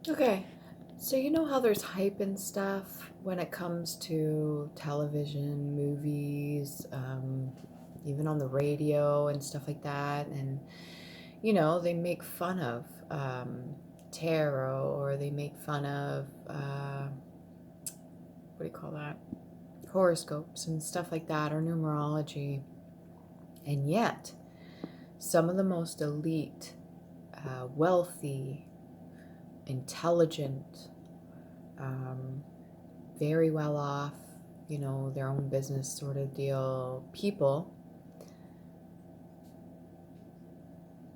Okay, so you know how there's hype and stuff when it comes to television, movies, even on the radio and stuff like that. And, they make fun of tarot, or they make fun of, what do you call that? Horoscopes and stuff like that, or numerology. And yet, some of the most elite, wealthy, intelligent, um, very well off, their own business sort of deal people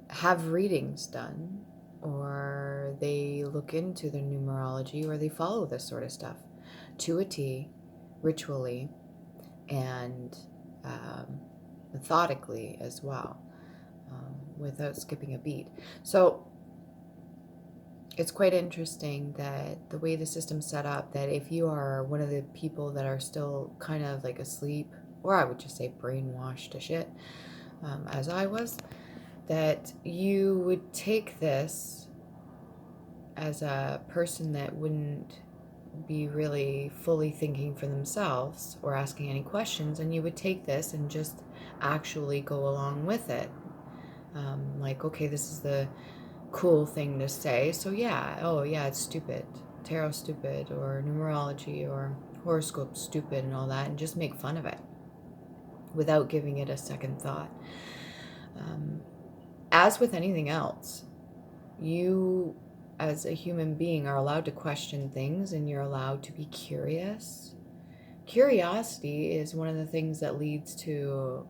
have readings done, or they look into the numerology, or they follow this sort of stuff to a T, ritually, and methodically as well, without skipping a beat. So it's quite interesting that the way the system's set up, that if you are one of the people that are still kind of like asleep, or I would just say brainwashed to shit, as I was, that you would take this as a person that wouldn't be really fully thinking for themselves or asking any questions, and you would take this and just actually go along with it. Like, okay, this is the cool thing to say, so yeah, oh yeah, it's stupid, tarot stupid, or numerology or horoscope stupid, and all that, and just make fun of it without giving it a second thought. As with anything else, you as a human being are allowed to question things, and you're allowed to be curious. Curiosity is one of the things that leads to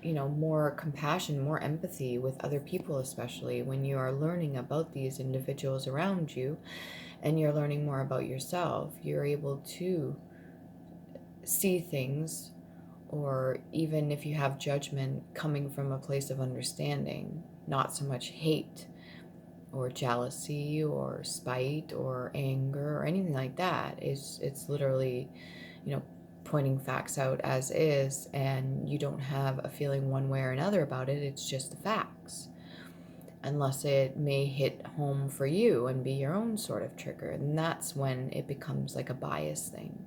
more compassion, more empathy with other people, especially when you are learning about these individuals around you and you're learning more about yourself. You're able to see things, or even if you have judgment, coming from a place of understanding, not so much hate or jealousy or spite or anger or anything like that. It's literally, pointing facts out as is, and you don't have a feeling one way or another about it. It's just the facts, unless it may hit home for you and be your own sort of trigger. And that's when it becomes like a bias thing,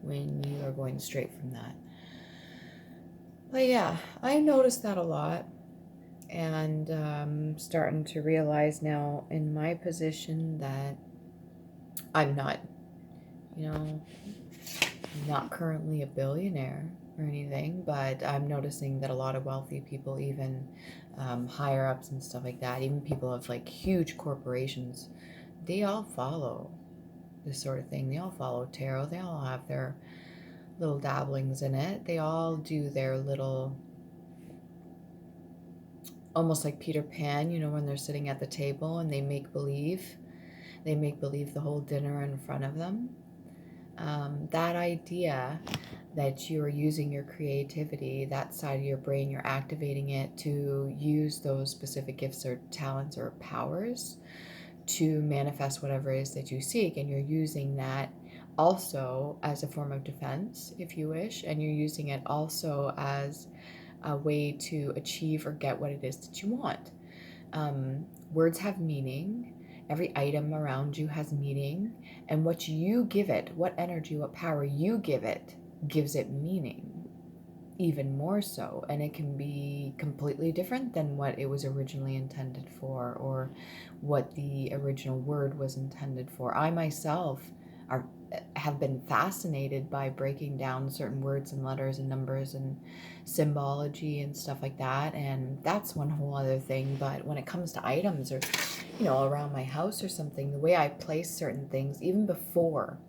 when you are going straight from that. But yeah, I noticed that a lot, and starting to realize now in my position that I'm not, not currently a billionaire or anything, but I'm noticing that a lot of wealthy people, even higher ups and stuff like that, even people of like huge corporations, they all follow this sort of thing. They all follow tarot. They all have their little dabblings in it. They all do their little, almost like Peter Pan, when they're sitting at the table and they make believe. They make believe the whole dinner in front of them. That idea that you're using your creativity, that side of your brain, you're activating it to use those specific gifts or talents or powers to manifest whatever it is that you seek. And you're using that also as a form of defense, if you wish, and you're using it also as a way to achieve or get what it is that you want. Words have meaning. Every item around you has meaning, and what you give it, what energy, what power you give it, gives it meaning, even more so. And it can be completely different than what it was originally intended for, or what the original word was intended for. I myself have been fascinated by breaking down certain words and letters and numbers and symbology and stuff like that, and that's one whole other thing. But when it comes to items, or around my house or something, the way I place certain things, even before,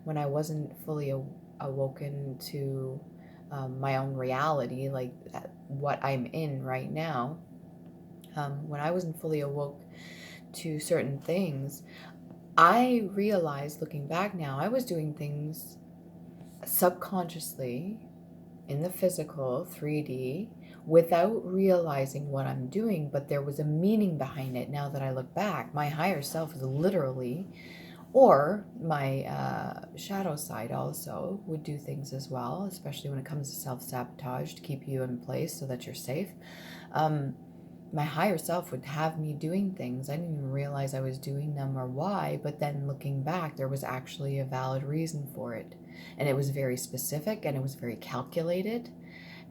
when I wasn't fully awoken to my own reality, like what I'm in right now, when I wasn't fully awoke to certain things, I realized, looking back now, I was doing things subconsciously in the physical 3D without realizing what I'm doing, but there was a meaning behind it. Now that I look back, my higher self is literally, or my shadow side also would do things as well, especially when it comes to self-sabotage, to keep you in place so that you're safe. my higher self would have me doing things. I didn't even realize I was doing them or why, but then looking back, there was actually a valid reason for it. And it was very specific and it was very calculated.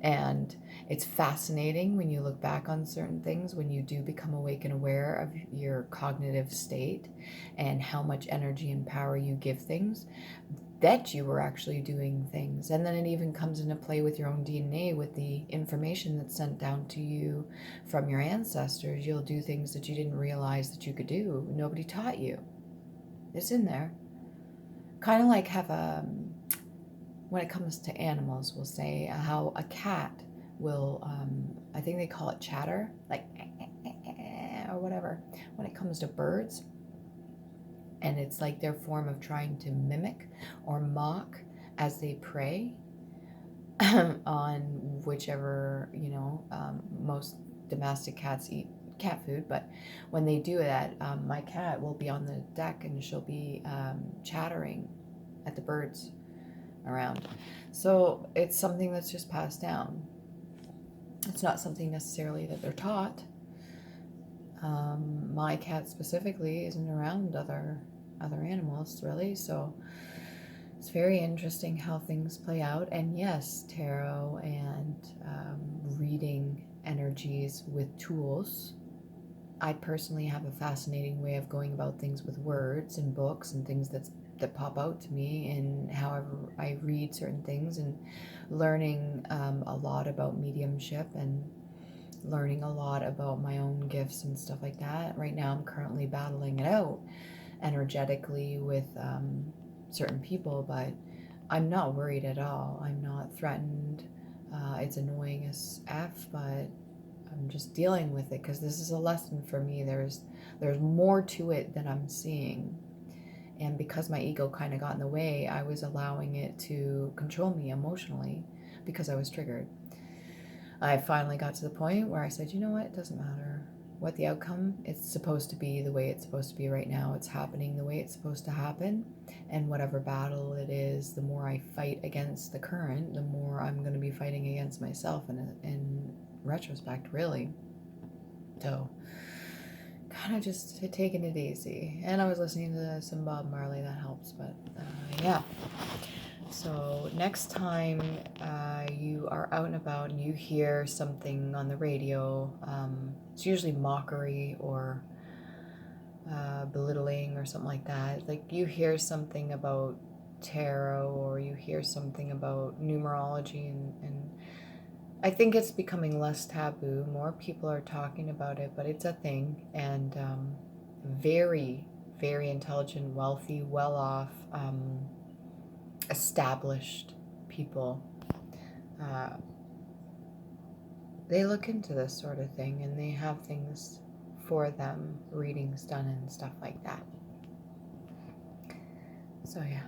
And it's fascinating when you look back on certain things, when you do become awake and aware of your cognitive state and how much energy and power you give things, that you were actually doing things. And then it even comes into play with your own DNA, with the information that's sent down to you from your ancestors. You'll do things that you didn't realize that you could do. Nobody taught you. It's in there. Kind of like have a, when it comes to animals, we'll say how a cat will, I think they call it chatter, like or whatever, when it comes to birds. And it's like their form of trying to mimic or mock as they prey on whichever, most domestic cats eat cat food. But when they do that, my cat will be on the deck and she'll be chattering at the birds around. So it's something that's just passed down. It's not something necessarily that they're taught. My cat specifically isn't around other animals really, so it's very interesting how things play out. And yes, tarot and reading energies with tools. I personally have a fascinating way of going about things with words and books and things that pop out to me, and however I read certain things, and learning a lot about mediumship and learning a lot about my own gifts and stuff like that. Right now I'm currently battling it out energetically with certain people, but I'm not worried at all. I'm not threatened. It's annoying as F, but I'm just dealing with it because this is a lesson for me. There's more to it than I'm seeing. And because my ego kind of got in the way, I was allowing it to control me emotionally because I was triggered. I finally got to the point where I said, you know what, it doesn't matter what the outcome, it's supposed to be the way it's supposed to be right now. It's happening the way it's supposed to happen. And whatever battle it is, the more I fight against the current, the more I'm going to be fighting against myself in retrospect, really. So kind of just taking it easy. And I was listening to some Bob Marley, that helps. But yeah. So next time you are out and about and you hear something on the radio, it's usually mockery or belittling or something like that. Like you hear something about tarot or you hear something about numerology, and I think it's becoming less taboo. More people are talking about it, but it's a thing. And very, very intelligent, wealthy, well-off, established people, they look into this sort of thing and they have things for them, readings done and stuff like that. So yeah.